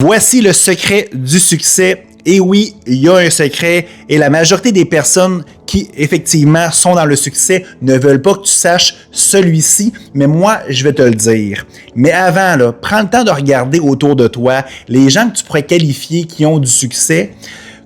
Voici le secret du succès. Et oui, il y a un secret et la majorité des personnes qui, effectivement, sont dans le succès ne veulent pas que tu saches celui-ci, mais moi, je vais te le dire. Mais avant, là, prends le temps de regarder autour de toi les gens que tu pourrais qualifier qui ont du succès,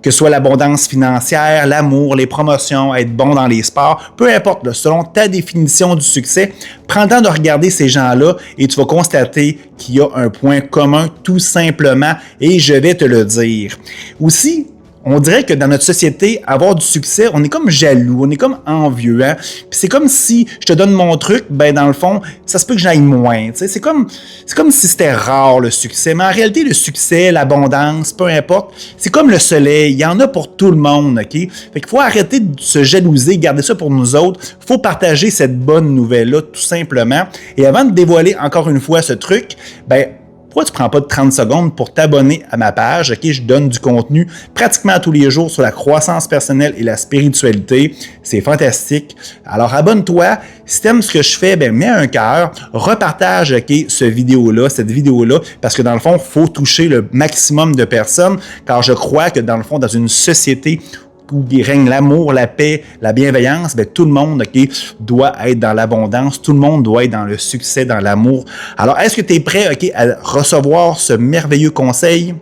que ce soit l'abondance financière, l'amour, les promotions, être bon dans les sports, peu importe, là, selon ta définition du succès, prends le temps de regarder ces gens-là et tu vas constater qu'il y a un point commun tout simplement et je vais te le dire. Aussi, on dirait que dans notre société, avoir du succès, on est comme jaloux, on est comme envieux. Hein? Puis c'est comme si je te donne mon truc, ben dans le fond, ça se peut que j'aille moins. C'est comme si c'était rare le succès. Mais en réalité, le succès, l'abondance, peu importe, c'est comme le soleil. Il y en a pour tout le monde. OK? Fait qu'il faut arrêter de se jalouser, garder ça pour nous autres. Il faut partager cette bonne nouvelle-là, tout simplement. Et avant de dévoiler encore une fois ce truc, ben pourquoi tu ne prends pas de 30 secondes pour t'abonner à ma page? OK, je donne du contenu pratiquement tous les jours sur la croissance personnelle et la spiritualité. C'est fantastique. Alors, abonne-toi. Si tu aimes ce que je fais, ben mets un cœur. Repartage cette vidéo-là, parce que dans le fond, il faut toucher le maximum de personnes, car je crois que dans le fond, dans une société où il règne l'amour, la paix, la bienveillance, bien, tout le monde doit être dans l'abondance, tout le monde doit être dans le succès, dans l'amour. Alors, est-ce que tu es prêt à recevoir ce merveilleux conseil?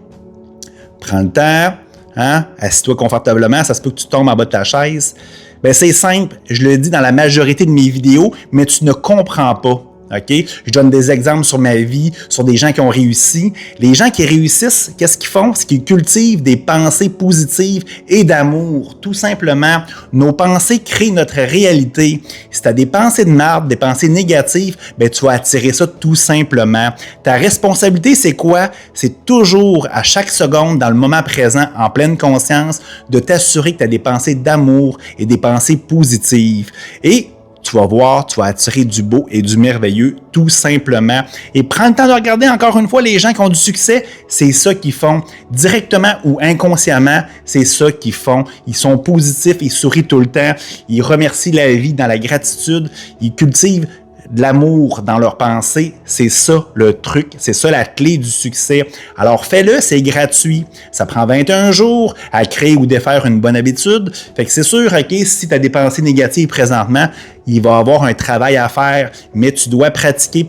Prends le temps, hein? Assis-toi confortablement, ça se peut que tu tombes en bas de ta chaise. Bien, c'est simple, je le dis dans la majorité de mes vidéos, mais tu ne comprends pas. OK? Je donne des exemples sur ma vie, sur des gens qui ont réussi. Les gens qui réussissent, qu'est-ce qu'ils font? C'est qu'ils cultivent des pensées positives et d'amour. Tout simplement, nos pensées créent notre réalité. Si tu as des pensées de merde, des pensées négatives, ben tu vas attirer ça tout simplement. Ta responsabilité, c'est quoi? C'est toujours, à chaque seconde, dans le moment présent, en pleine conscience, de t'assurer que tu as des pensées d'amour et des pensées positives. Et tu vas voir, tu vas attirer du beau et du merveilleux, tout simplement. Et prends le temps de regarder encore une fois les gens qui ont du succès. C'est ça qu'ils font, directement ou inconsciemment. C'est ça qu'ils font. Ils sont positifs, ils sourient tout le temps. Ils remercient la vie dans la gratitude. Ils cultivent de l'amour dans leurs pensées, c'est ça le truc, c'est ça la clé du succès. Alors fais-le, c'est gratuit. Ça prend 21 jours à créer ou défaire une bonne habitude. Fait que c'est sûr, OK, si tu as des pensées négatives présentement, il va y avoir un travail à faire, mais tu dois pratiquer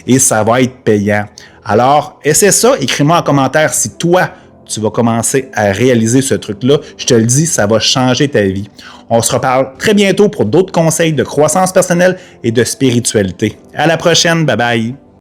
et ça va être payant. Alors, essaie ça, écris-moi en commentaire si toi, tu vas commencer à réaliser ce truc-là. Je te le dis, ça va changer ta vie. On se reparle très bientôt pour d'autres conseils de croissance personnelle et de spiritualité. À la prochaine, bye bye!